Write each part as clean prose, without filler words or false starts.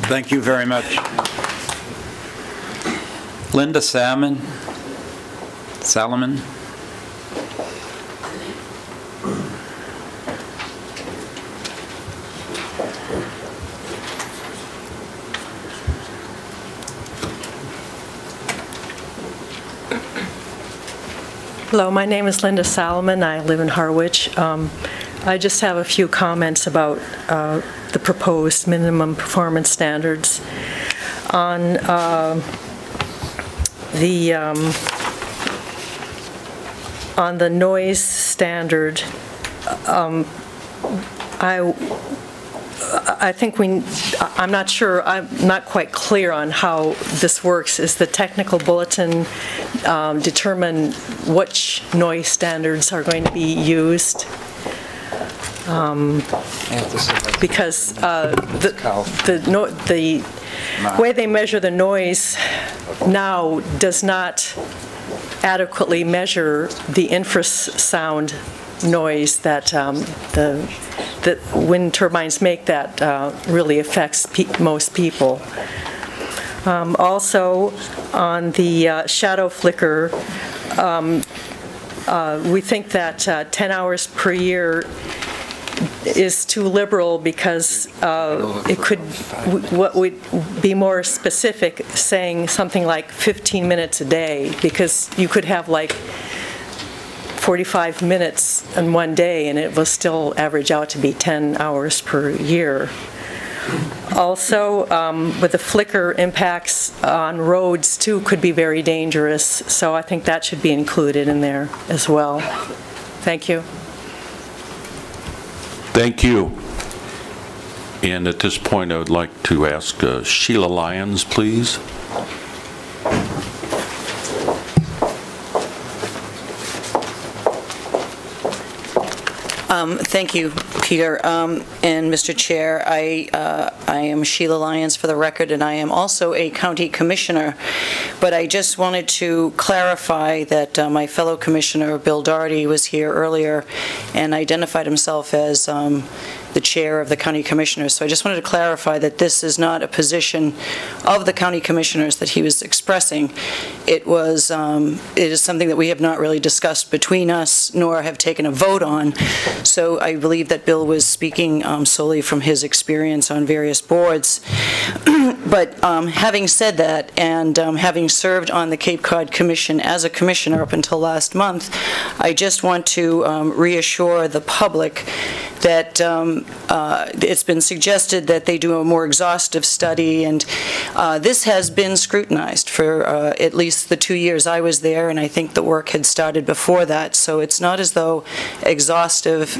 Thank you very much. Linda Salmon. Hello, my name is Linda Salomon. I live in Harwich. I just have a few comments about the proposed minimum performance standards. On the noise standard, I think I'm not sure, I'm not quite clear on how this works. Is the technical bulletin determine which noise standards are going to be used? Because the way they measure the noise now does not adequately measure the infrasound noise that the wind turbines make that really affects most people. Also, on the shadow flicker, we think that 10 hours per year is too liberal because it could, what would be more specific, saying something like 15 minutes a day, because you could have like 45 minutes in one day and it will still average out to be 10 hours per year. Also, with the flicker, impacts on roads too could be very dangerous, so I think that should be included in there as well. Thank you. Thank you. And at this point, I would like to ask Sheila Lyons, please. Thank you, Peter. And Mr. Chair, I am Sheila Lyons for the record, and I am also a county commissioner. But I just wanted to clarify that my fellow commissioner, Bill Daugherty, was here earlier and identified himself as the chair of the county commissioners. So I just wanted to clarify that this is not a position of the county commissioners that he was expressing. It is something that we have not really discussed between us, nor have taken a vote on. So I believe that Bill was speaking solely from his experience on various boards. But having said that, and having served on the Cape Cod Commission as a commissioner up until last month, I just want to reassure the public that it's been suggested that they do a more exhaustive study, and this has been scrutinized for at least the 2 years I was there, and I think the work had started before that. So it's not as though exhaustive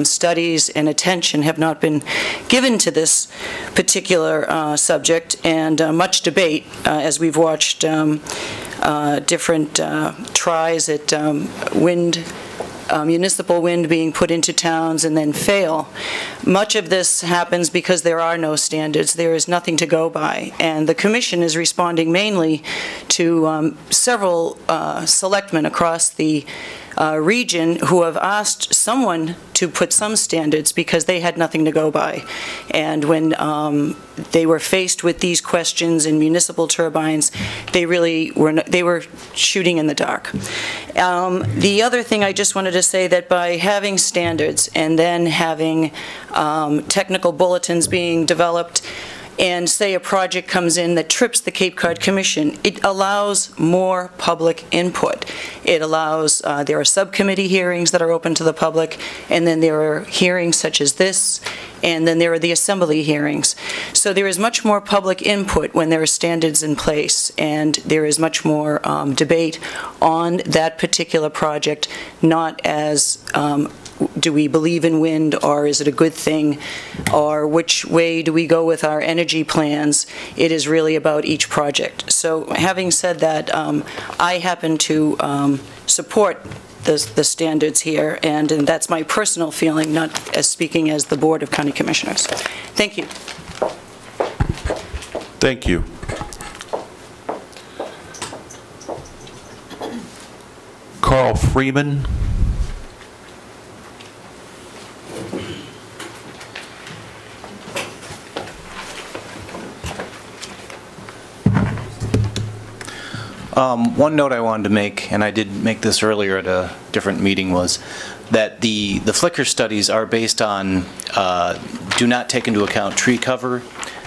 studies and attention have not been given to this particular subject, and much debate as we've watched different tries at municipal wind being put into towns and then fail. Much of this happens because there are no standards. There is nothing to go by. And the Commission is responding mainly to several selectmen across the region who have asked someone to put some standards because they had nothing to go by. And when they were faced with these questions in municipal turbines, they really were shooting in the dark. The other thing I just wanted to say, that by having standards and then having technical bulletins being developed, and say a project comes in that trips the Cape Cod Commission, it allows more public input. It allows, there are subcommittee hearings that are open to the public, and then there are hearings such as this, and then there are the assembly hearings. So there is much more public input when there are standards in place, and there is much more debate on that particular project, not as do we believe in wind, or is it a good thing, or which way do we go with our energy plans. It is really about each project. So having said that, I happen to support the standards here, and that's my personal feeling, not as speaking as the Board of County Commissioners. Thank you. Thank you. Carl Freeman. One note I wanted to make, and I did make this earlier at a different meeting, was that the flicker studies are based on, do not take into account tree cover.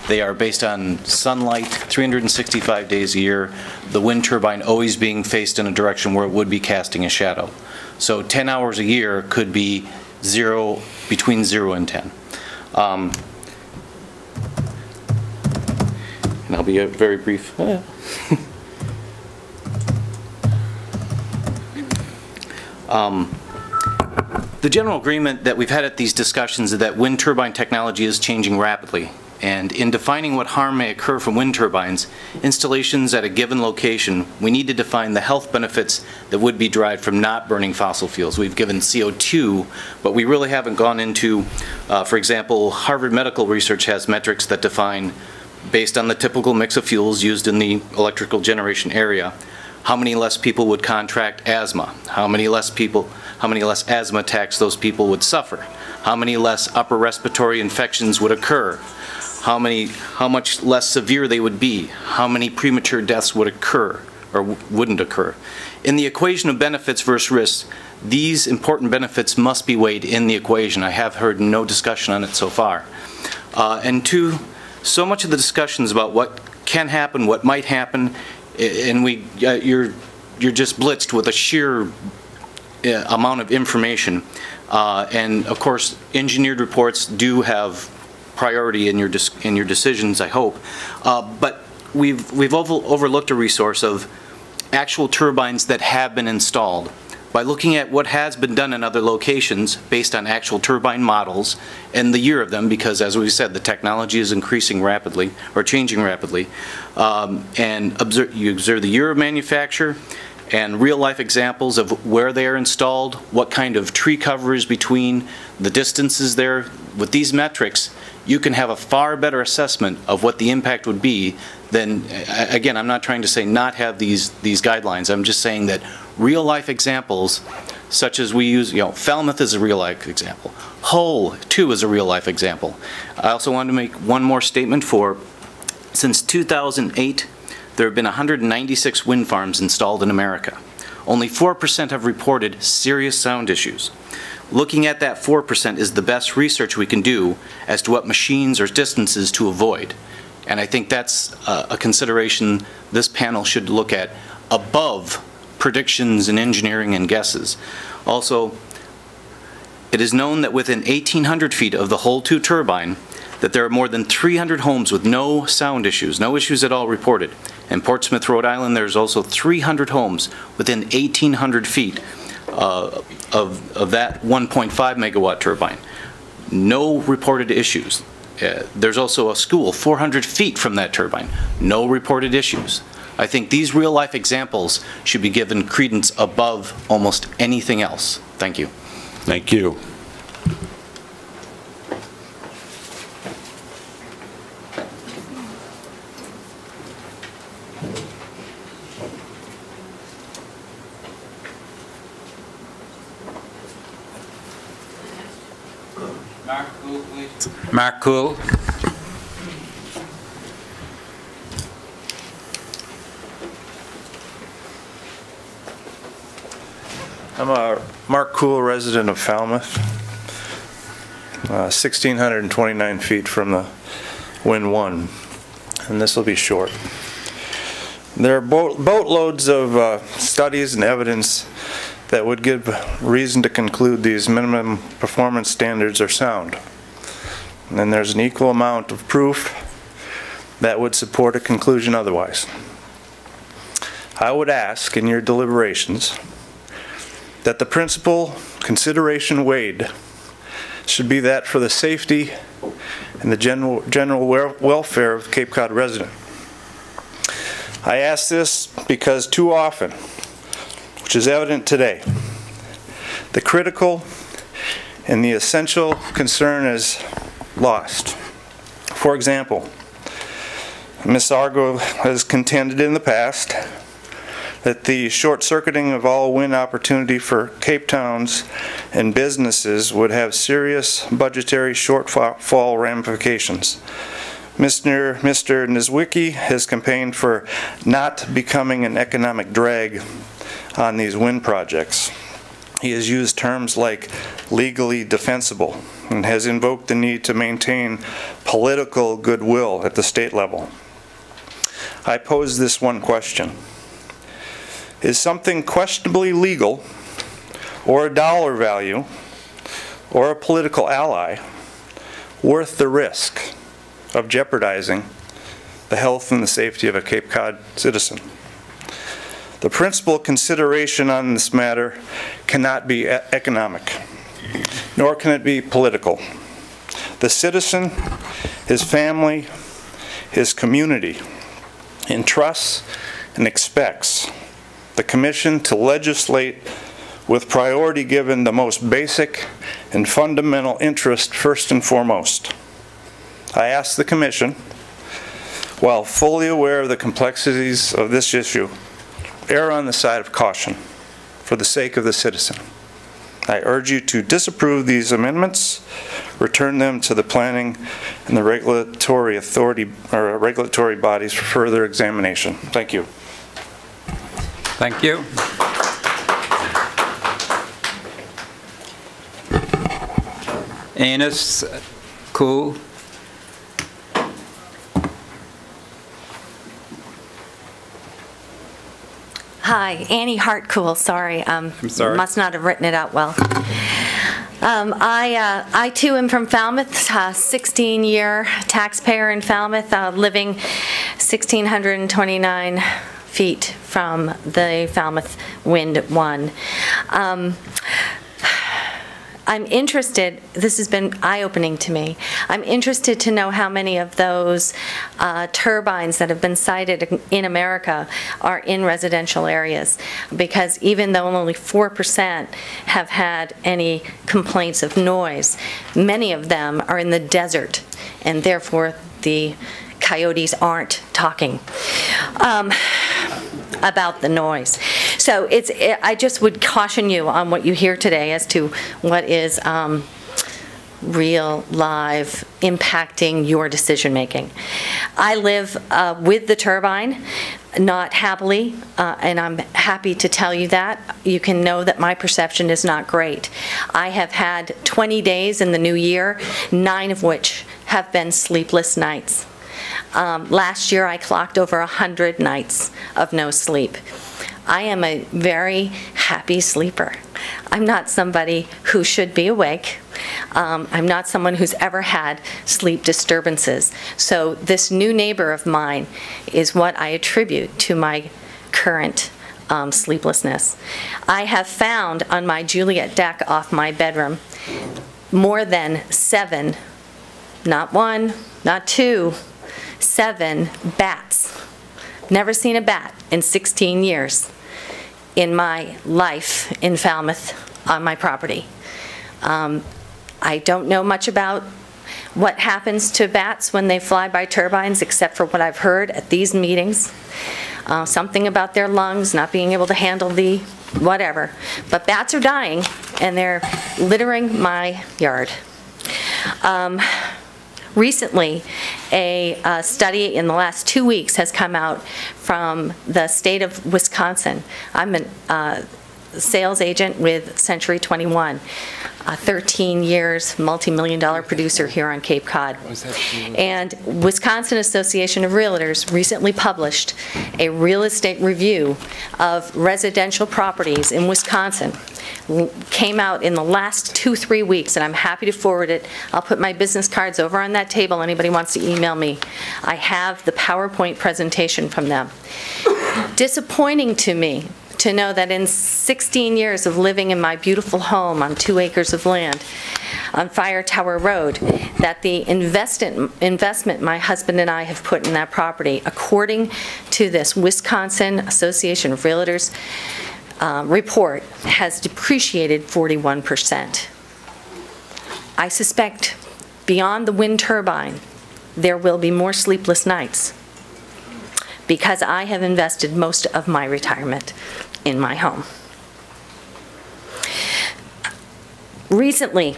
They are based on sunlight, 365 days a year, the wind turbine always being faced in a direction where it would be casting a shadow. So 10 hours a year could be between 0 and 10. And I'll be very brief. The general agreement that we've had at these discussions is that wind turbine technology is changing rapidly. And in defining what harm may occur from wind turbines, installations at a given location, we need to define the health benefits that would be derived from not burning fossil fuels. We've given CO2, but we really haven't gone into, for example, Harvard Medical Research has metrics that define, based on the typical mix of fuels used in the electrical generation area, how many less people would contract asthma, how many less asthma attacks those people would suffer, how many less upper respiratory infections would occur, how much less severe they would be, how many premature deaths would occur or wouldn't occur. In the equation of benefits versus risks, these important benefits must be weighed in the equation. I have heard no discussion on it so far. And two, so much of the discussions about what can happen, what might happen, and you're just blitzed with a sheer amount of information. And of course, engineered reports do have priority in your decisions, I hope. But we've overlooked a resource of actual turbines that have been installed. By looking at what has been done in other locations based on actual turbine models and the year of them, because as we said, the technology is increasing rapidly or changing rapidly, and you observe the year of manufacture and real-life examples of where they are installed, what kind of tree cover is between, the distances there. With these metrics, you can have a far better assessment of what the impact would be than, again, I'm not trying to say not have these guidelines. I'm just saying that real-life examples, such as we use, Falmouth is a real-life example. Hull, too, is a real-life example. I also wanted to make one more statement since 2008, there have been 196 wind farms installed in America. Only 4% have reported serious sound issues. Looking at that 4% is the best research we can do as to what machines or distances to avoid. And I think that's a consideration this panel should look at above predictions and engineering and guesses. Also, it is known that within 1,800 feet of the Hull 2 turbine, that there are more than 300 homes with no sound issues, no issues at all reported. In Portsmouth, Rhode Island, there's also 300 homes within 1,800 feet of that 1.5 megawatt turbine. No reported issues. There's also a school 400 feet from that turbine. No reported issues. I think these real-life examples should be given credence above almost anything else. Thank you. Thank you. Mark Cool, please. Mark Cool. I'm a Mark Cool, resident of Falmouth, 1,629 feet from the Wind 1, and this will be short. There are boatloads of studies and evidence that would give reason to conclude these minimum performance standards are sound. And then there's an equal amount of proof that would support a conclusion otherwise. I would ask in your deliberations that the principal consideration weighed should be that for the safety and the general welfare of Cape Cod resident. I ask this because too often, which is evident today, the critical and the essential concern is lost. For example, Ms. Argo has contended in the past that the short-circuiting of all wind opportunity for Cape towns and businesses would have serious budgetary shortfall ramifications. Mr. Nizwicki has campaigned for not becoming an economic drag on these wind projects. He has used terms like legally defensible and has invoked the need to maintain political goodwill at the state level. I pose this one question. Is something questionably legal, or a dollar value, or a political ally worth the risk of jeopardizing the health and the safety of a Cape Cod citizen? The principal consideration on this matter cannot be economic, nor can it be political. The citizen, his family, his community entrusts and expects the Commission to legislate with priority given the most basic and fundamental interest first and foremost. I ask the Commission, while fully aware of the complexities of this issue, err on the side of caution for the sake of the citizen. I urge you to disapprove these amendments, return them to the planning and the regulatory authority or regulatory bodies for further examination. Thank you. Thank you. Anus Cool. Hi, Annie Hartcool, sorry. I'm sorry. Must not have written it out well. I too am from Falmouth, 16-year taxpayer in Falmouth, living 1,629 feet from the Falmouth Wind 1. I'm interested, this has been eye-opening to me, I'm interested to know how many of those turbines that have been sited in America are in residential areas, because even though only 4% have had any complaints of noise, many of them are in the desert, and therefore the coyotes aren't talking about the noise. So I just would caution you on what you hear today as to what is real, live, impacting your decision making. I live with the turbine, not happily, and I'm happy to tell you that. You can know that my perception is not great. I have had 20 days in the new year, 9 of which have been sleepless nights. Last year I clocked over 100 nights of no sleep. I am a very happy sleeper. I'm not somebody who should be awake. I'm not someone who's ever had sleep disturbances. So this new neighbor of mine is what I attribute to my current sleeplessness. I have found on my Juliet deck off my bedroom more than 7, not 1, not 2, 7 bats. Never seen a bat in 16 years in my life in Falmouth on my property. I don't know much about what happens to bats when they fly by turbines, except for what I've heard at these meetings. Something about their lungs not being able to handle the whatever. But bats are dying, and they're littering my yard. Recently, a study in the last 2 weeks has come out from the state of Wisconsin. I'm a sales agent with Century 21, 13 years, multi-million-dollar producer here on Cape Cod. And Wisconsin Association of Realtors recently published a real estate review of residential properties in Wisconsin. Came out in the last 2-3 weeks, and I'm happy to forward it. I'll put my business cards over on that table. Anybody wants to email me. I have the PowerPoint presentation from them. Disappointing to me to know that in 16 years of living in my beautiful home on 2 acres of land on Fire Tower Road, that the investment my husband and I have put in that property, according to this Wisconsin Association of Realtors report, has depreciated 41%. I suspect beyond the wind turbine, there will be more sleepless nights because I have invested most of my retirement in my home. Recently,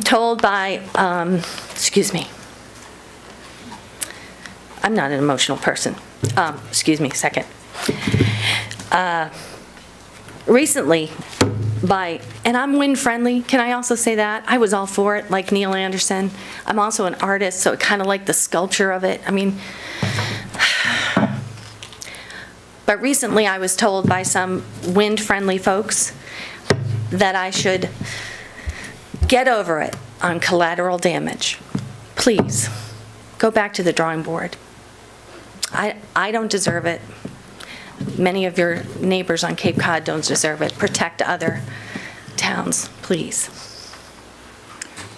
told by, I'm not an emotional person. Excuse me, second. Recently, and I'm wind friendly, can I also say that? I was all for it, like Neil Anderson. I'm also an artist, so kind of like the sculpture of it. I mean, but recently I was told by some wind friendly folks that I should get over it on collateral damage. Please, go back to the drawing board. I don't deserve it. Many of your neighbors on Cape Cod don't deserve it. Protect other towns, please.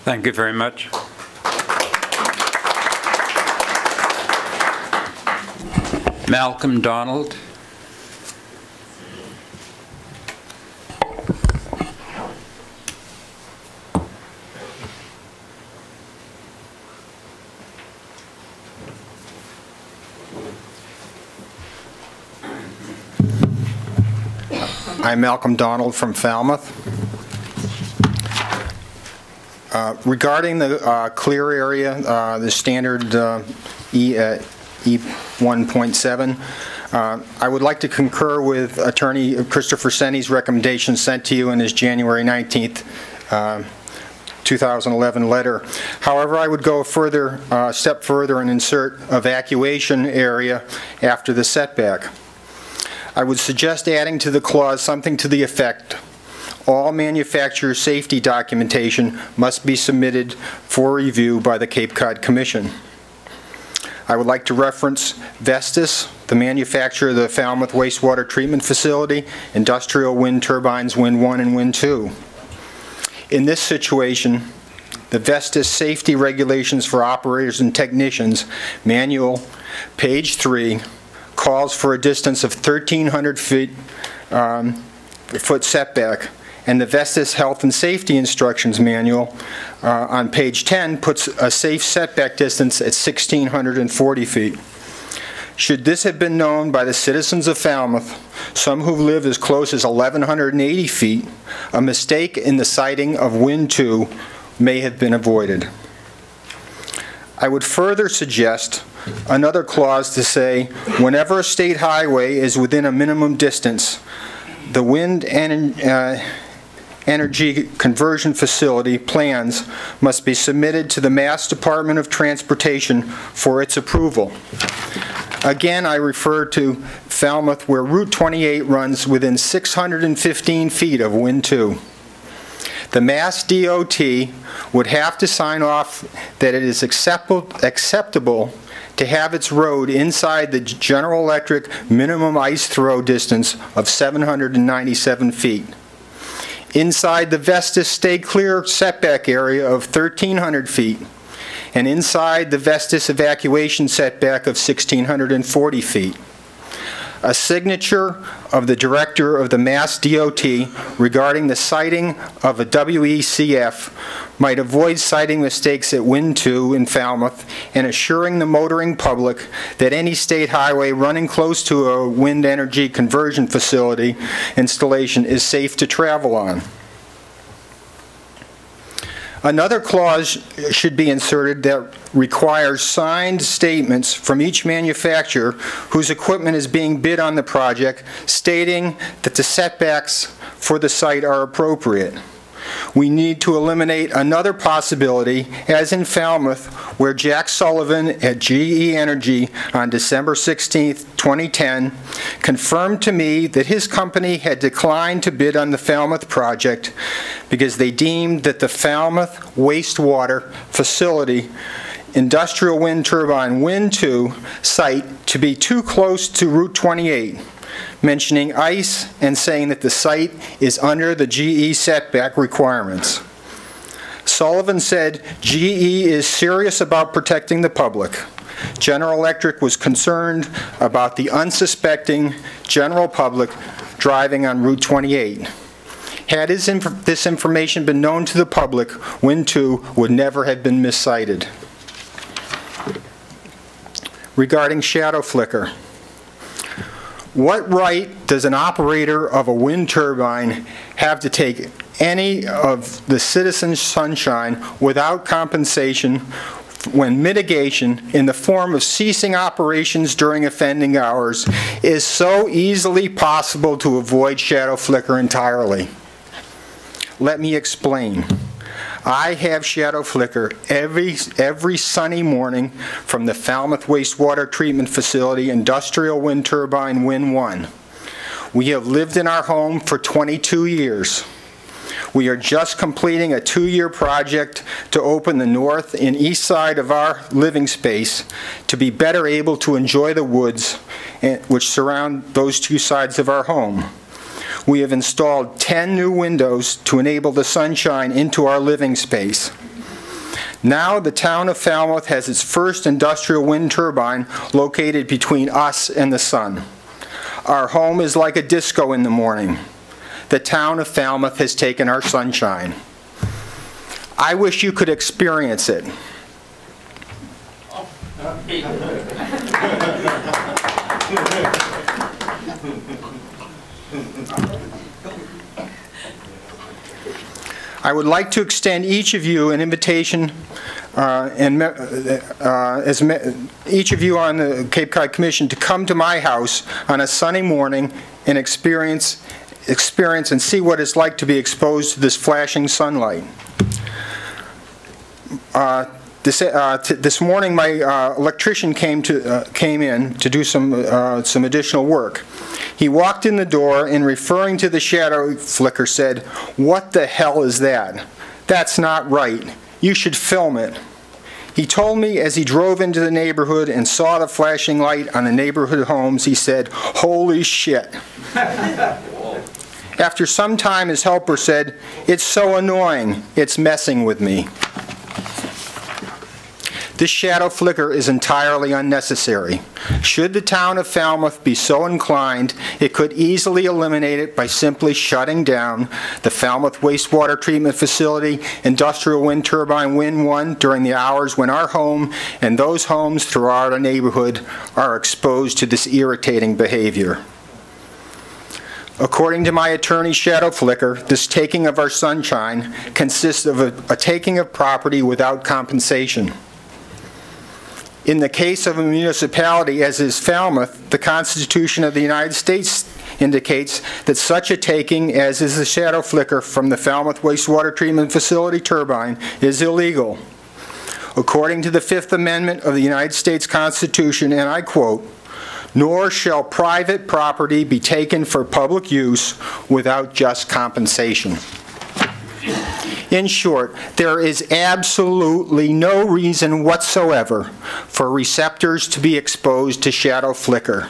Thank you very much. Malcolm Donald. I'm Malcolm Donald from Falmouth. Regarding the clear area, the standard E1.7, I would like to concur with Attorney Christopher Senni's recommendation sent to you in his January 19th, 2011 letter. However, I would go a step further and insert evacuation area after the setback. I would suggest adding to the clause something to the effect, all manufacturer safety documentation must be submitted for review by the Cape Cod Commission. I would like to reference Vestas, the manufacturer of the Falmouth Wastewater Treatment Facility, industrial wind turbines, Wind 1 and Wind 2. In this situation, the Vestas Safety Regulations for Operators and Technicians Manual, page 3, calls for a distance of 1,300 foot setback, and the Vestas Health and Safety Instructions Manual on page 10 puts a safe setback distance at 1,640 feet. Should this have been known by the citizens of Falmouth, some who live as close as 1,180 feet, a mistake in the siting of Wind 2 may have been avoided. I would further suggest another clause to say, whenever a state highway is within a minimum distance, the wind energy conversion facility plans must be submitted to the Mass Department of Transportation for its approval. Again, I refer to Falmouth, where Route 28 runs within 615 feet of Wind 2. The Mass DOT would have to sign off that it is acceptable to have its road inside the General Electric minimum ice throw distance of 797 feet. Inside the Vestas Stay Clear setback area of 1,300 feet, and inside the Vestas evacuation setback of 1,640 feet. A signature of the Director of the Mass DOT regarding the siting of a WECF might avoid siting mistakes at Wind 2 in Falmouth and assuring the motoring public that any state highway running close to a wind energy conversion facility installation is safe to travel on. Another clause should be inserted that requires signed statements from each manufacturer whose equipment is being bid on the project stating that the setbacks for the site are appropriate. We need to eliminate another possibility, as in Falmouth, where Jack Sullivan at GE Energy on December 16, 2010, confirmed to me that his company had declined to bid on the Falmouth project because they deemed that the Falmouth wastewater facility industrial wind turbine Wind 2 site to be too close to Route 28, mentioning ice and saying that the site is under the GE setback requirements. Sullivan said GE is serious about protecting the public. General Electric was concerned about the unsuspecting general public driving on Route 28. Had this information been known to the public, Wind 2 would never have been miscited. Regarding shadow flicker, what right does an operator of a wind turbine have to take any of the citizens' sunshine without compensation when mitigation in the form of ceasing operations during offending hours is so easily possible to avoid shadow flicker entirely. Let me explain. I have shadow flicker every sunny morning from the Falmouth Wastewater Treatment Facility Industrial Wind Turbine Win 1. We have lived in our home for 22 years. We are just completing a 2-year project to open the north and east side of our living space to be better able to enjoy the woods which surround those 2 sides of our home. We have installed 10 new windows to enable the sunshine into our living space. Now the town of Falmouth has its first industrial wind turbine located between us and the sun. Our home is like a disco in the morning. The town of Falmouth has taken our sunshine. I wish you could experience it. I would like to extend each of you an invitation, each of you on the Cape Cod Commission, to come to my house on a sunny morning and experience and see what it's like to be exposed to this flashing sunlight. This morning, my electrician came in to do some additional work. He walked in the door and, referring to the shadow flicker, said, "What the hell is that? That's not right. You should film it." He told me as he drove into the neighborhood and saw the flashing light on the neighborhood homes, he said, "Holy shit." After some time, his helper said, "It's so annoying. It's messing with me." This shadow flicker is entirely unnecessary. Should the town of Falmouth be so inclined, it could easily eliminate it by simply shutting down the Falmouth Wastewater Treatment Facility Industrial Wind Turbine Win 1 during the hours when our home and those homes throughout our neighborhood are exposed to this irritating behavior. According to my attorney, shadow flicker, this taking of our sunshine consists of a taking of property without compensation. In the case of a municipality as is Falmouth, the Constitution of the United States indicates that such a taking as is the shadow flicker from the Falmouth Wastewater Treatment Facility turbine is illegal. According to the Fifth Amendment of the United States Constitution, and I quote, "Nor shall private property be taken for public use without just compensation." In short, there is absolutely no reason whatsoever for receptors to be exposed to shadow flicker.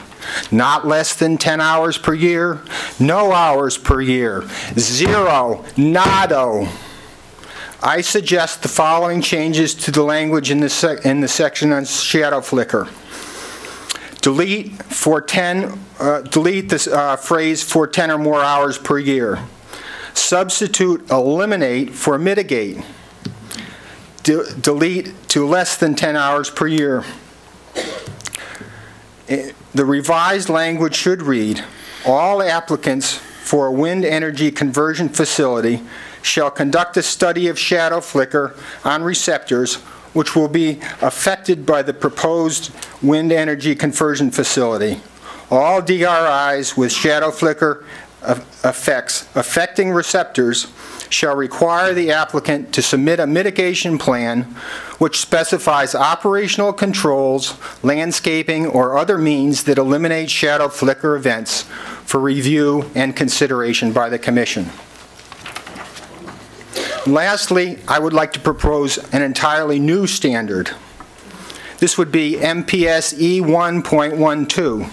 Not less than 10 hours per year, no hours per year, zero, nado. I suggest the following changes to the language in the section on shadow flicker. Delete this phrase "for 10 or more hours per year." Substitute eliminate for mitigate. Delete to less than 10 hours per year. The revised language should read, "All applicants for a wind energy conversion facility shall conduct a study of shadow flicker on receptors which will be affected by the proposed wind energy conversion facility. All DRIs with shadow flicker effects affecting receptors shall require the applicant to submit a mitigation plan which specifies operational controls, landscaping, or other means that eliminate shadow flicker events for review and consideration by the Commission." Lastly, I would like to propose an entirely new standard. This would be MPS E1.12,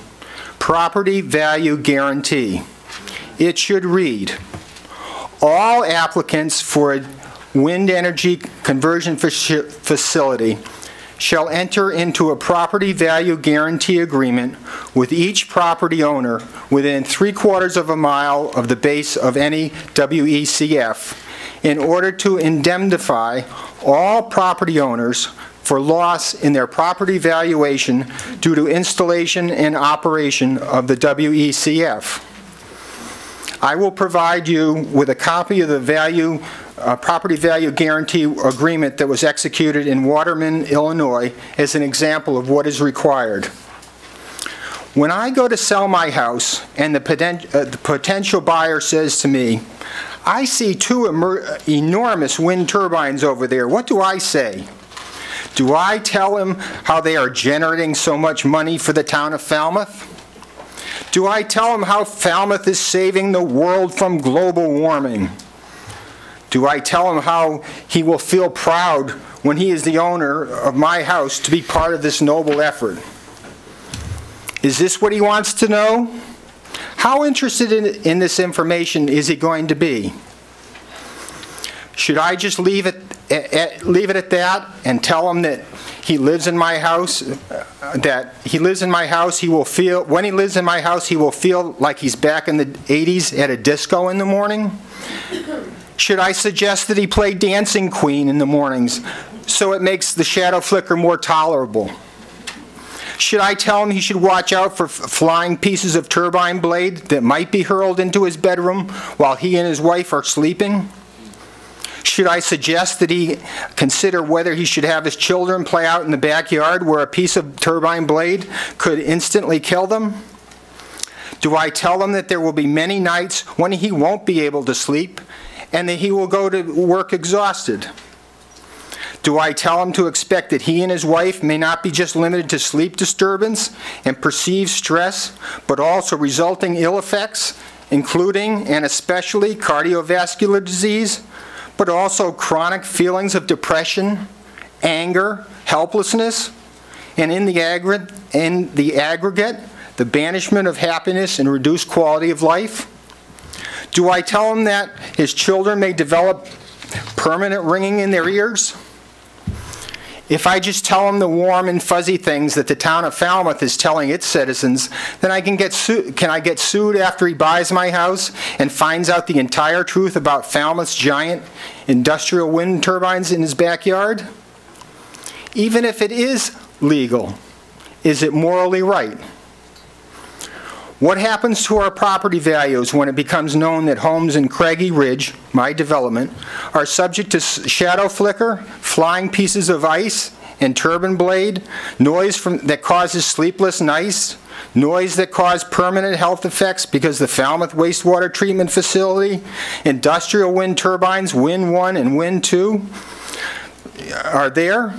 Property Value Guarantee. It should read, "All applicants for a wind energy conversion facility shall enter into a property value guarantee agreement with each property owner within 3/4 of a mile of the base of any WECF in order to indemnify all property owners for loss in their property valuation due to installation and operation of the WECF." I will provide you with a copy of the property value guarantee agreement that was executed in Waterman, Illinois, as an example of what is required. When I go to sell my house and the potential buyer says to me, I see two enormous wind turbines over there, what do I say? Do I tell him how they are generating so much money for the town of Falmouth? Do I tell him how Falmouth is saving the world from global warming? Do I tell him how he will feel proud when he is the owner of my house to be part of this noble effort? Is this what he wants to know? How interested in this information is he going to be? Should I just leave it at that and tell him that he lives in my house, he will feel, when he lives in my house, he will feel like he's back in the 80s at a disco in the morning? Should I suggest that he play Dancing Queen in the mornings so it makes the shadow flicker more tolerable? Should I tell him he should watch out for flying pieces of turbine blade that might be hurled into his bedroom while he and his wife are sleeping? Should I suggest that he consider whether he should have his children play out in the backyard where a piece of turbine blade could instantly kill them? Do I tell him that there will be many nights when he won't be able to sleep and that he will go to work exhausted? Do I tell him to expect that he and his wife may not be just limited to sleep disturbance and perceived stress, but also resulting ill effects, including and especially cardiovascular disease, but also chronic feelings of depression, anger, helplessness, and in the aggregate, the banishment of happiness and reduced quality of life? Do I tell him that his children may develop permanent ringing in their ears? If I just tell him the warm and fuzzy things that the town of Falmouth is telling its citizens, then can I get sued after he buys my house and finds out the entire truth about Falmouth's giant industrial wind turbines in his backyard? Even if it is legal, is it morally right? What happens to our property values when it becomes known that homes in Craggy Ridge, my development, are subject to shadow flicker, flying pieces of ice and turbine blade, noise that causes sleepless nights, noise that cause permanent health effects because the Falmouth wastewater treatment facility, industrial wind turbines, Wind 1 and Wind 2, are there?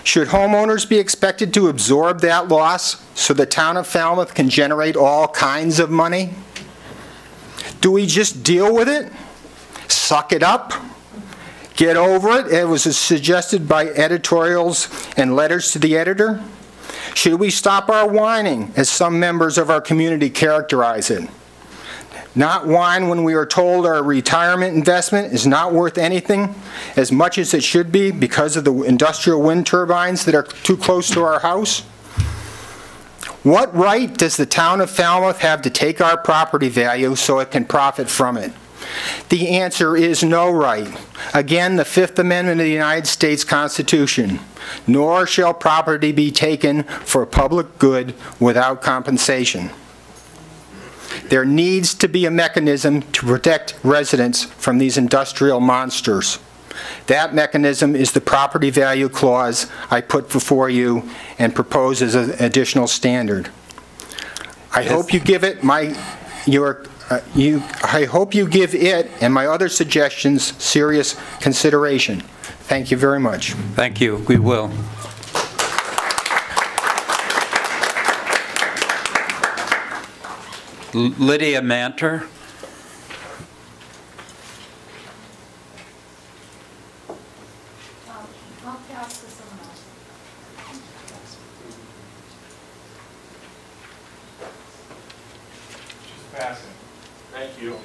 Should homeowners be expected to absorb that loss so the town of Falmouth can generate all kinds of money? Do we just deal with it? Suck it up? Get over it? It was suggested by editorials and letters to the editor. Should we stop our whining, as some members of our community characterize it? Not whine when we are told our retirement investment is not worth anything as much as it should be because of the industrial wind turbines that are too close to our house? What right does the town of Falmouth have to take our property value so it can profit from it? The answer is no right. Again, the Fifth Amendment of the United States Constitution. Nor shall property be taken for public good without compensation. There needs to be a mechanism to protect residents from these industrial monsters. That mechanism is the property value clause I put before you and propose as an additional standard. I hope you give it I hope you give it and my other suggestions serious consideration. Thank you very much. Thank you. We will. Lydia Manter. I'll pass this on. Just passing. Thank you.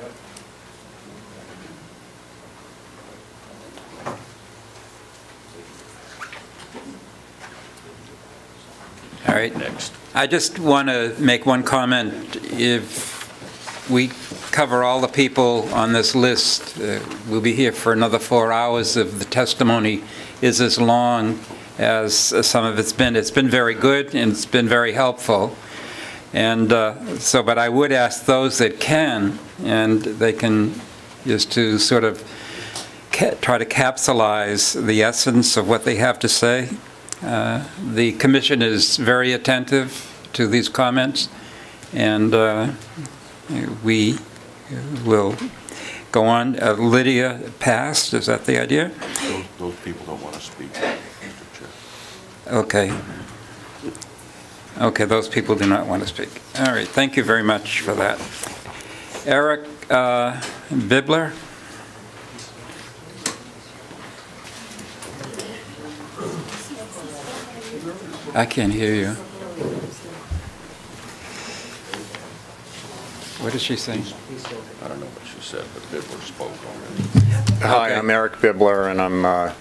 All right. Next. I just want to make one comment. If we cover all the people on this list, we'll be here for another 4 hours if the testimony is as long as some of it's been. It's been very good and it's been very helpful. And but I would ask those that can, and they can, just to sort of try to capsulize the essence of what they have to say. The commission is very attentive to these comments, and we will go on. Lydia passed, is that the idea? Those people don't want to speak, Mr. Chair. Okay. Okay, those people do not want to speak. All right, thank you very much for that. Eric Bibler? I can't hear you. What is she saying? I don't know what she said, but Bidler spoke already. Hi, I'm Eric Bibler, and I'm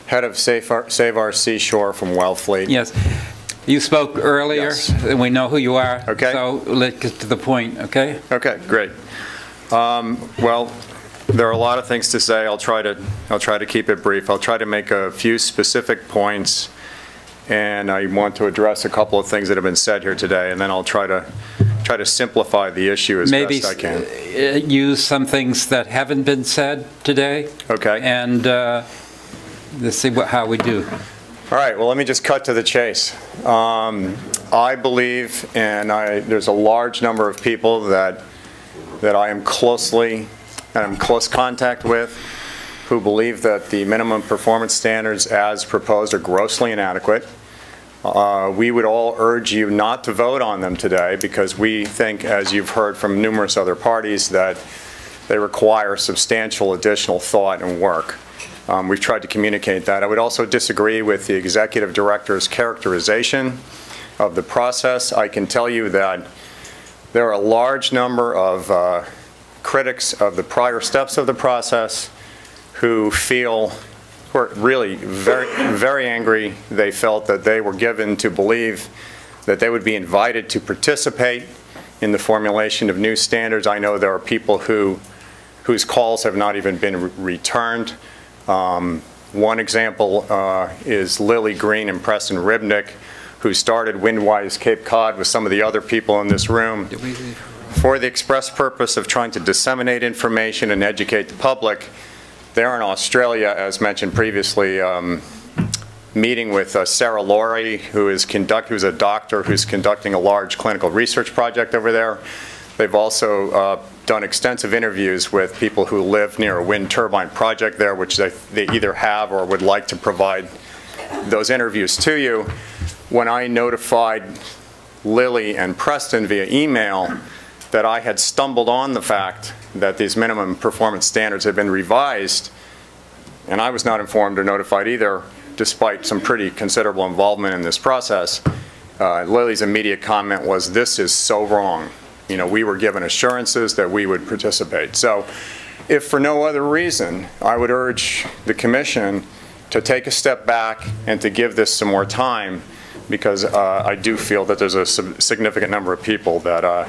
head of Save Our Seashore from Wellfleet. Yes. You spoke earlier, Yes. and we know who you are. Okay. So let's get to the point, okay? Okay, great. Well, there are a lot of things to say. I'll try to keep it brief. I'll try to make a few specific points, and I want to address a couple of things that have been said here today, and then I'll try to simplify the issue as best I can. Maybe use some things that haven't been said today. Okay. And let's see how we do. All right, well, let me just cut to the chase. I believe, and there's a large number of people that I am in close contact with, who believe that the minimum performance standards as proposed are grossly inadequate. We would all urge you not to vote on them today because we think, as you've heard from numerous other parties, that they require substantial additional thought and work. We've tried to communicate that. I would also disagree with the executive director's characterization of the process. I can tell you that there are a large number of critics of the prior steps of the process who are really very, very angry. They felt that they were given to believe that they would be invited to participate in the formulation of new standards. I know there are people whose calls have not even been returned. One example is Lily Green and Preston Ribnick, who started Windwise Cape Cod with some of the other people in this room for the express purpose of trying to disseminate information and educate the public. They're in Australia, as mentioned previously, meeting with Sarah Laurie, who's a doctor who's conducting a large clinical research project over there. They've also done extensive interviews with people who live near a wind turbine project there, which they either have or would like to provide those interviews to you. When I notified Lily and Preston via email that I had stumbled on the fact that these minimum performance standards had been revised, and I was not informed or notified either, despite some pretty considerable involvement in this process, Lily's immediate comment was, "This is so wrong. You know, we were given assurances that we would participate." So if for no other reason, I would urge the Commission to take a step back and to give this some more time, because I do feel that there's a significant number of people that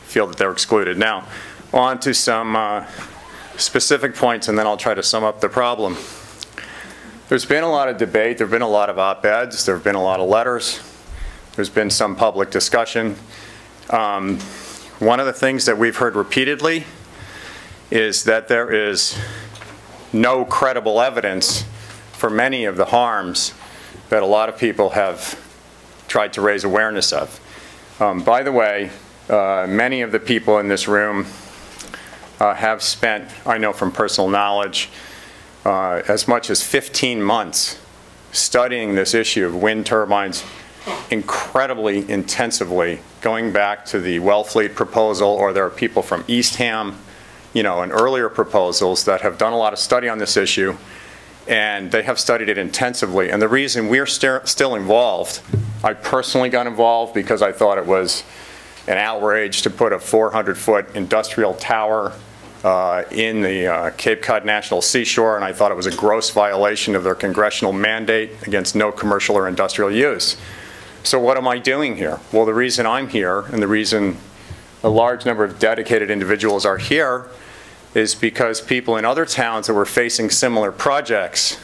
feel that they're excluded. Now, on to some specific points, and then I'll try to sum up the problem. There's been a lot of debate. There have been a lot of op-eds. There have been a lot of letters. There's been some public discussion. One of the things that we've heard repeatedly is that there is no credible evidence for many of the harms that a lot of people have tried to raise awareness of. By the way, many of the people in this room have spent, I know from personal knowledge, as much as 15 months studying this issue of wind turbines incredibly intensively, going back to the Wellfleet proposal, or there are people from Eastham, you know, and earlier proposals that have done a lot of study on this issue, and they have studied it intensively. And the reason we're still involved, I personally got involved because I thought it was an outrage to put a 400-foot industrial tower in the Cape Cod National Seashore, and I thought it was a gross violation of their congressional mandate against no commercial or industrial use. So what am I doing here? Well, the reason I'm here, and the reason a large number of dedicated individuals are here, is because people in other towns that were facing similar projects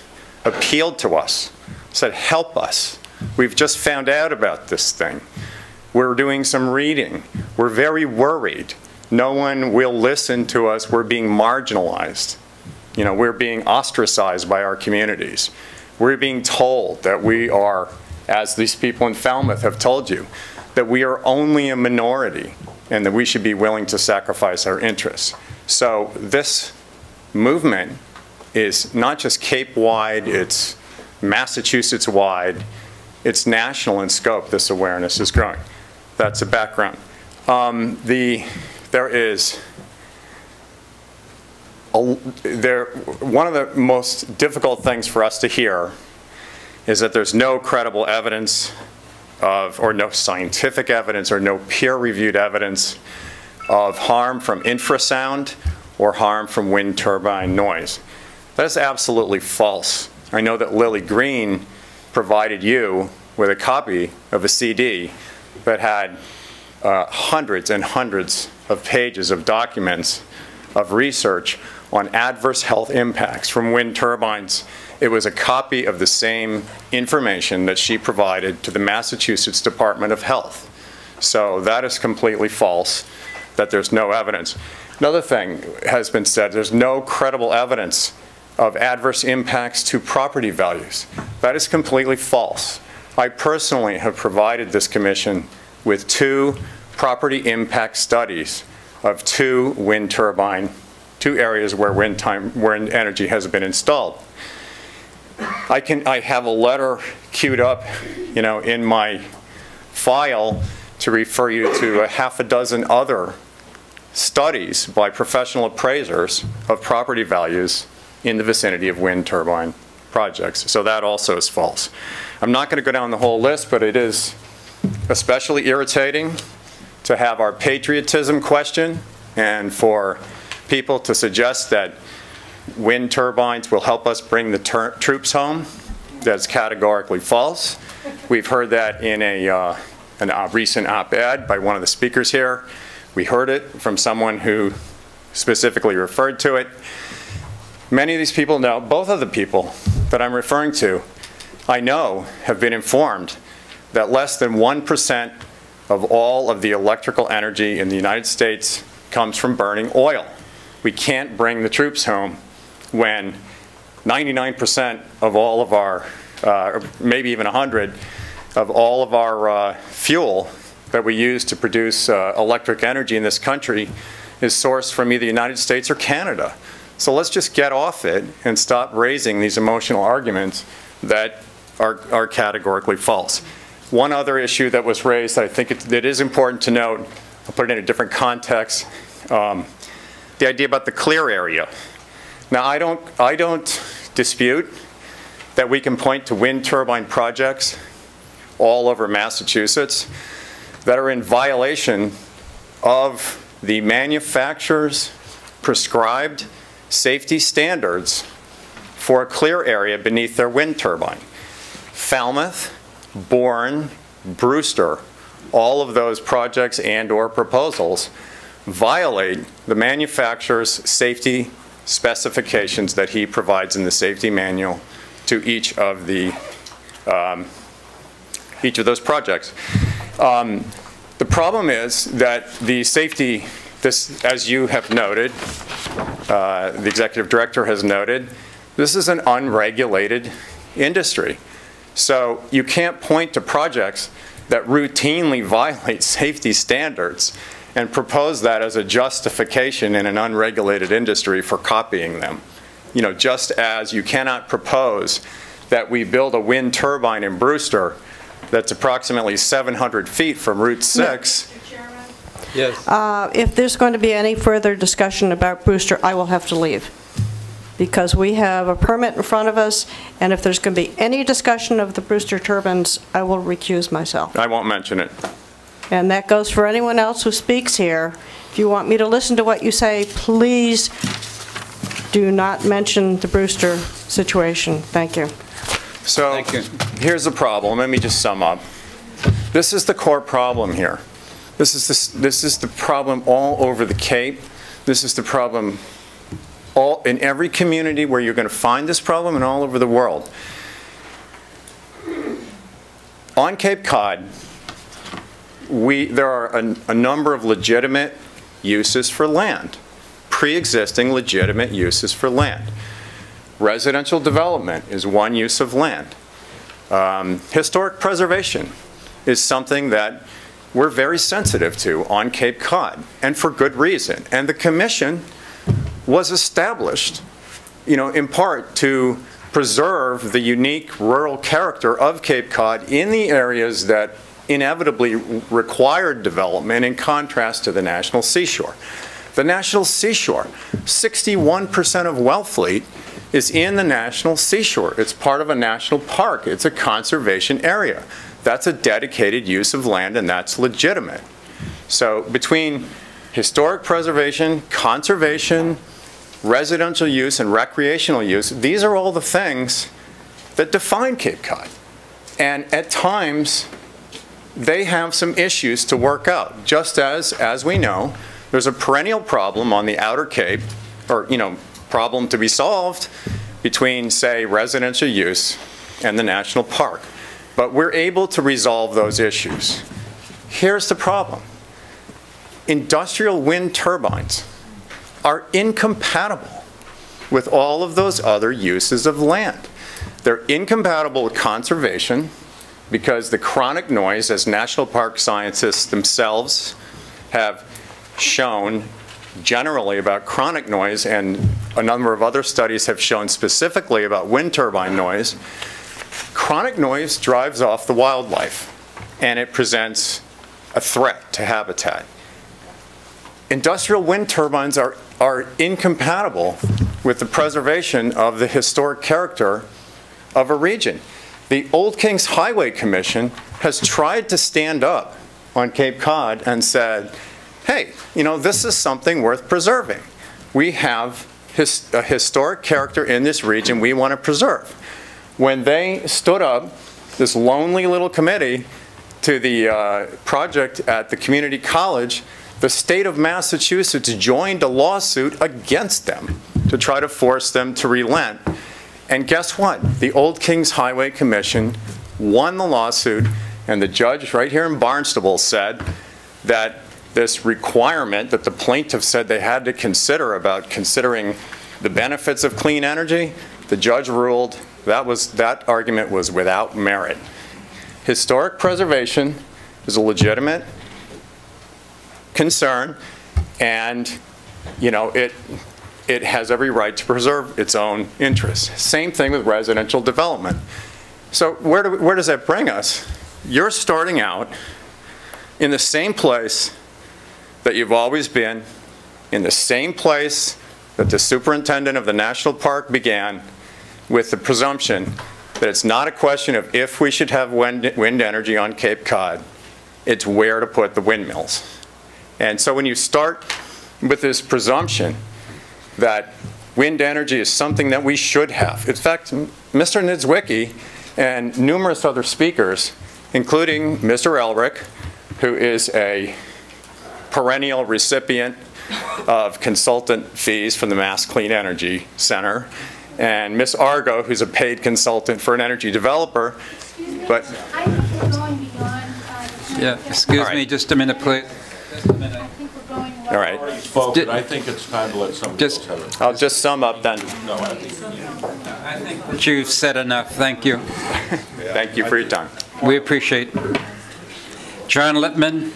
appealed to us, said, help us. We've just found out about this thing. We're doing some reading. We're very worried. No one will listen to us. We're being marginalized. You know, we're being ostracized by our communities. We're being told that we are, as these people in Falmouth have told you, that we are only a minority and that we should be willing to sacrifice our interests. So this movement is not just Cape-wide, it's Massachusetts-wide, it's national in scope. This awareness is growing. That's a background. One of the most difficult things for us to hear is that there's no credible evidence of, or no scientific evidence, or no peer-reviewed evidence of harm from infrasound or harm from wind turbine noise. That is absolutely false. I know that Lily Green provided you with a copy of a CD that had hundreds and hundreds of pages of documents of research on adverse health impacts from wind turbines. It was a copy of the same information that she provided to the Massachusetts Department of Health. So that is completely false, that there's no evidence. Another thing has been said, there's no credible evidence of adverse impacts to property values. That is completely false. I personally have provided this commission with 2 property impact studies of 2 areas where wind energy has been installed. I have a letter queued up, you know, in my file to refer you to a half a dozen other studies by professional appraisers of property values in the vicinity of wind turbine projects. So that also is false. I'm not going to go down the whole list, but it is especially irritating to have our patriotism questioned and for people to suggest that wind turbines will help us bring the troops home. That's categorically false. We've heard that in a recent op-ed by one of the speakers here. We heard it from someone who specifically referred to it. Many of these people know, both of the people that I'm referring to, I know have been informed that less than 1% of all of the electrical energy in the United States comes from burning oil. We can't bring the troops home when 99% of all of our, or maybe even 100, of all of our fuel that we use to produce electric energy in this country is sourced from either the United States or Canada. So let's just get off it and stop raising these emotional arguments that are categorically false. One other issue that was raised that I think it is important to note, I'll put it in a different context, the idea about the clear area. Now, I don't dispute that we can point to wind turbine projects all over Massachusetts that are in violation of the manufacturer's prescribed safety standards for a clear area beneath their wind turbine. Falmouth, Bourne, Brewster, all of those projects and/or proposals violate the manufacturer's safety specifications that he provides in the safety manual to each of those projects. The problem is that the safety, as you have noted, the executive director has noted, this is an unregulated industry. So you can't point to projects that routinely violate safety standards and propose that as a justification in an unregulated industry for copying them. You know, just as you cannot propose that we build a wind turbine in Brewster that's approximately 700 feet from Route 6. Yes. If there's going to be any further discussion about Brewster, I will have to leave, because we have a permit in front of us, and if there's going to be any discussion of the Brewster turbines, I will recuse myself. I won't mention it. And that goes for anyone else who speaks here. If you want me to listen to what you say, please do not mention the Brewster situation. Thank you. So here's the problem. Let me just sum up. This is the core problem here. This is the problem all over the Cape. This is the problem in every community where you're going to find this problem and all over the world. On Cape Cod, there are a number of legitimate uses for land, pre-existing legitimate uses for land. Residential development is one use of land. Historic preservation is something that we're very sensitive to on Cape Cod, and for good reason. And the commission was established, in part to preserve the unique rural character of Cape Cod in the areas that inevitably required development, in contrast to the National Seashore. The National Seashore, 61% of Wellfleet is in the National Seashore. It's part of a national park. It's a conservation area. That's a dedicated use of land, and that's legitimate. So between historic preservation, conservation, residential use, and recreational use, these are all the things that define Cape Cod. And at times, they have some issues to work out. Just as we know, there's a perennial problem on the Outer Cape, or, problem to be solved between, say, residential use and the national park. But we're able to resolve those issues. Here's the problem. Industrial wind turbines are incompatible with all of those other uses of land. They're incompatible with conservation because the chronic noise, as national park scientists themselves have shown generally about chronic noise, and a number of other studies have shown specifically about wind turbine noise, chronic noise drives off the wildlife, and it presents a threat to habitat. Industrial wind turbines are incompatible with the preservation of the historic character of a region. The Old Kings Highway Commission has tried to stand up on Cape Cod and said, hey, this is something worth preserving. We have a historic character in this region we want to preserve. When they stood up, this lonely little committee, to the project at the community college, the state of Massachusetts joined a lawsuit against them to try to force them to relent. And guess what? The Old Kings Highway Commission won the lawsuit, and the judge right here in Barnstable said that this requirement that the plaintiff said they had to consider about considering the benefits of clean energy, the judge ruled that argument was without merit. Historic preservation is a legitimate concern, and it has every right to preserve its own interests. Same thing with residential development. So where does that bring us? You're starting out in the same place that you've always been, in the same place that the superintendent of the national park began, with the presumption that it's not a question of if we should have wind energy on Cape Cod, it's where to put the windmills. And so when you start with this presumption that wind energy is something that we should have, in fact, Mr. Niedzwiecki and numerous other speakers, including Mr. Elric, who is a perennial recipient of consultant fees from the Mass Clean Energy Center, and Ms. Argo, who's a paid consultant for an energy developer. But I think we're going beyond. Yeah, excuse me, just a minute, please. Just a minute. I think we're going well. all right, I think it's time to let somebody else have it. I'll just sum up then. No, I think But you've said enough. Thank you. Thank you for your time. We appreciate. John Lippman.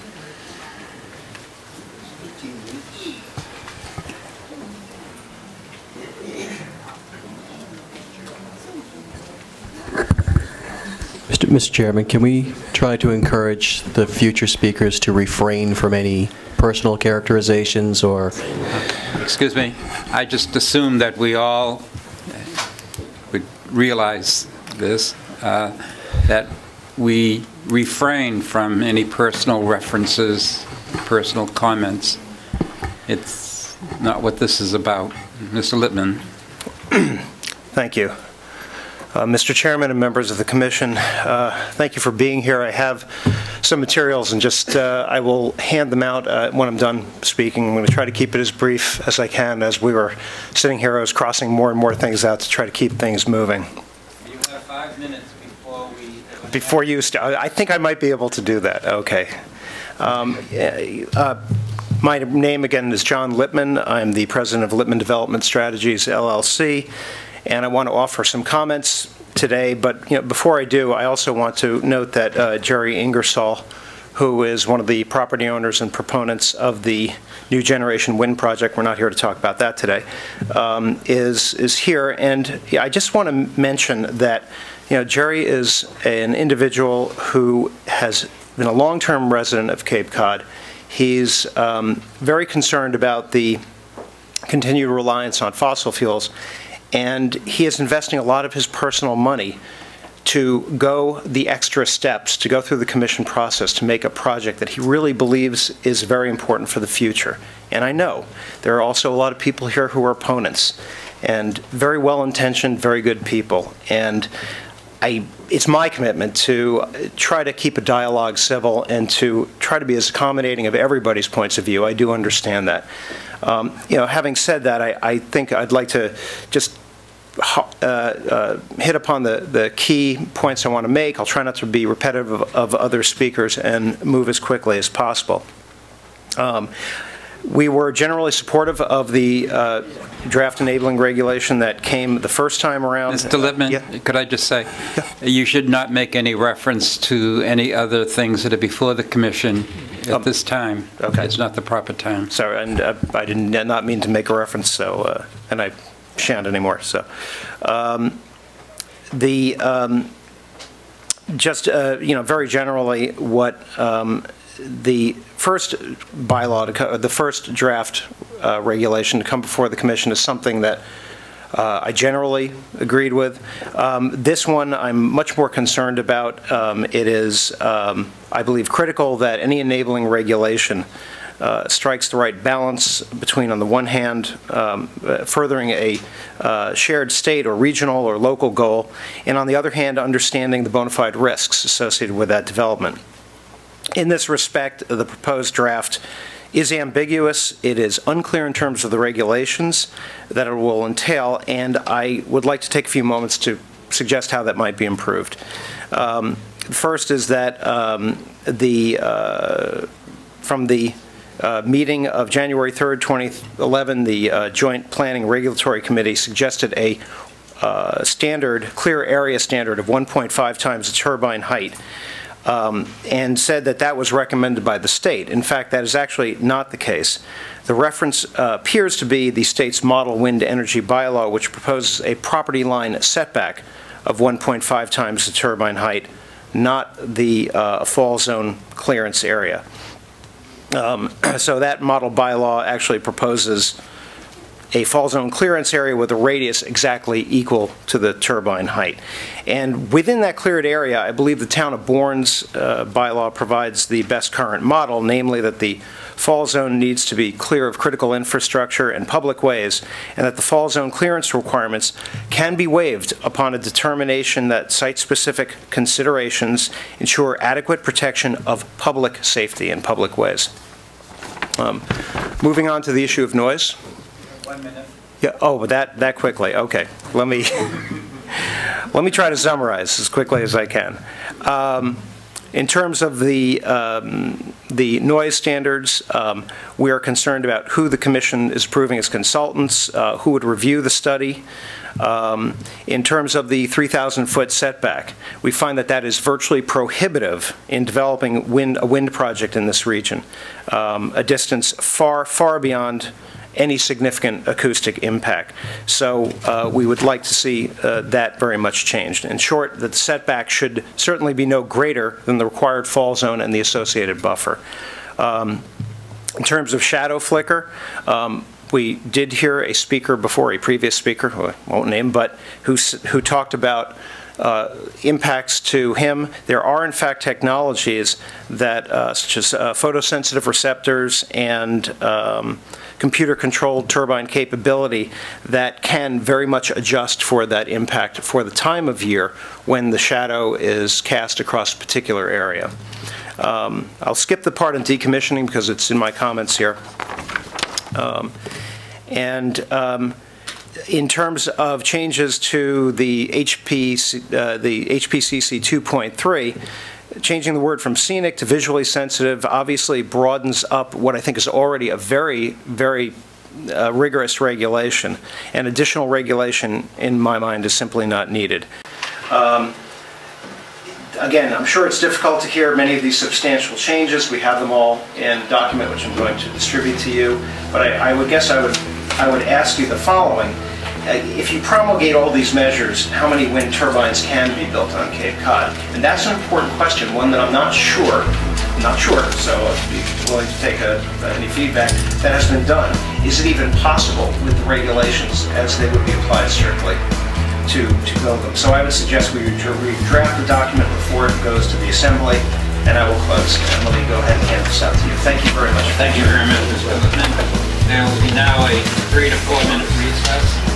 Mr. Chairman, can we try to encourage the future speakers to refrain from any personal characterizations or... Excuse me. I just assumed that we all would realize this, that we refrain from any personal references, personal comments. It's not what this is about. Mr. Lippman. Thank you. Mr. Chairman and members of the Commission, thank you for being here. I have some materials, and just I will hand them out when I'm done speaking. I'm going to try to keep it as brief as I can. As we were sitting here, I was crossing more and more things out to try to keep things moving. You have 5 minutes before we... Before you start, I think I might be able to do that. Okay. My name again is John Lippman. I'm the president of Lippman Development Strategies, LLC, and I want to offer some comments today. But before I do, I also want to note that Jerry Ingersoll, who is one of the property owners and proponents of the new generation wind project, we're not here to talk about that today, is here. And I just want to mention that Jerry is an individual who has been a long-term resident of Cape Cod. He's very concerned about the continued reliance on fossil fuels, and he is investing a lot of his personal money to go the extra steps, to go through the commission process to make a project that he really believes is very important for the future. And I know there are also a lot of people here who are opponents, and very well-intentioned, very good people. And it's my commitment to try to keep a dialogue civil and to try to be as accommodating of everybody's points of view. I do understand that. Having said that, I think I'd like to just hit upon the key points I want to make. I'll try not to be repetitive of other speakers and move as quickly as possible. We were generally supportive of the draft enabling regulation that came the first time around. Mr. Lippman, could I just say, you should not make any reference to any other things that are before the commission at this time. Okay. It's not the proper time. Sorry, and I did not mean to make a reference, so, and I shan't anymore. So, very generally, what the first bylaw, the first draft regulation to come before the commission is something that I generally agreed with. This one I'm much more concerned about. It is, I believe, critical that any enabling regulation strikes the right balance between, on the one hand, furthering a shared state or regional or local goal, and on the other hand, understanding the bona fide risks associated with that development. In this respect, the proposed draft is ambiguous. It is unclear in terms of the regulations that it will entail, and I would like to take a few moments to suggest how that might be improved. First is that from the meeting of January 3rd, 2011, the Joint Planning Regulatory Committee suggested a clear area standard of 1.5 times the turbine height, and said that that was recommended by the state. In fact, that is actually not the case. The reference appears to be the state's model wind energy bylaw, which proposes a property line setback of 1.5 times the turbine height, not the fall zone clearance area. So that model bylaw actually proposes a fall zone clearance area with a radius exactly equal to the turbine height. And within that cleared area, I believe the town of Bourne's bylaw provides the best current model, namely that the fall zone needs to be clear of critical infrastructure and public ways, and that the fall zone clearance requirements can be waived upon a determination that site-specific considerations ensure adequate protection of public safety in public ways. Moving on to the issue of noise. 1 minute. Yeah. Oh, that quickly. Okay. Let me try to summarize as quickly as I can. In terms of the noise standards, we are concerned about who the commission is approving as consultants, who would review the study. In terms of the 3,000-foot setback, we find that that is virtually prohibitive in developing a wind project in this region, a distance far, far beyond any significant acoustic impact. So we would like to see that very much changed. In short, that the setback should certainly be no greater than the required fall zone and the associated buffer. In terms of shadow flicker, we did hear a speaker before, a previous speaker, who I won't name, but who talked about impacts to him. There are, in fact, technologies that, such as photosensitive receptors and computer-controlled turbine capability that can very much adjust for that impact for the time of year when the shadow is cast across a particular area. I'll skip the part on decommissioning because it's in my comments here. in terms of changes to the HPCC 2.3, changing the word from scenic to visually sensitive obviously broadens up what I think is already a very, very rigorous regulation, and additional regulation, in my mind, is simply not needed. Again, I'm sure it's difficult to hear many of these substantial changes. We have them all in a document which I'm going to distribute to you, but I would guess I would ask you the following. If you promulgate all these measures, how many wind turbines can be built on Cape Cod? And that's an important question, one that I'm not sure, so I'd be willing to take any feedback that has been done. Is it even possible with the regulations as they would be applied strictly to build them? So I would suggest we draft the document before it goes to the Assembly, and I will close. And let me go ahead and hand this out to you. Thank you very much. Thank you very much, Mr. Whitman. There will be now a 3 to 4 minute recess.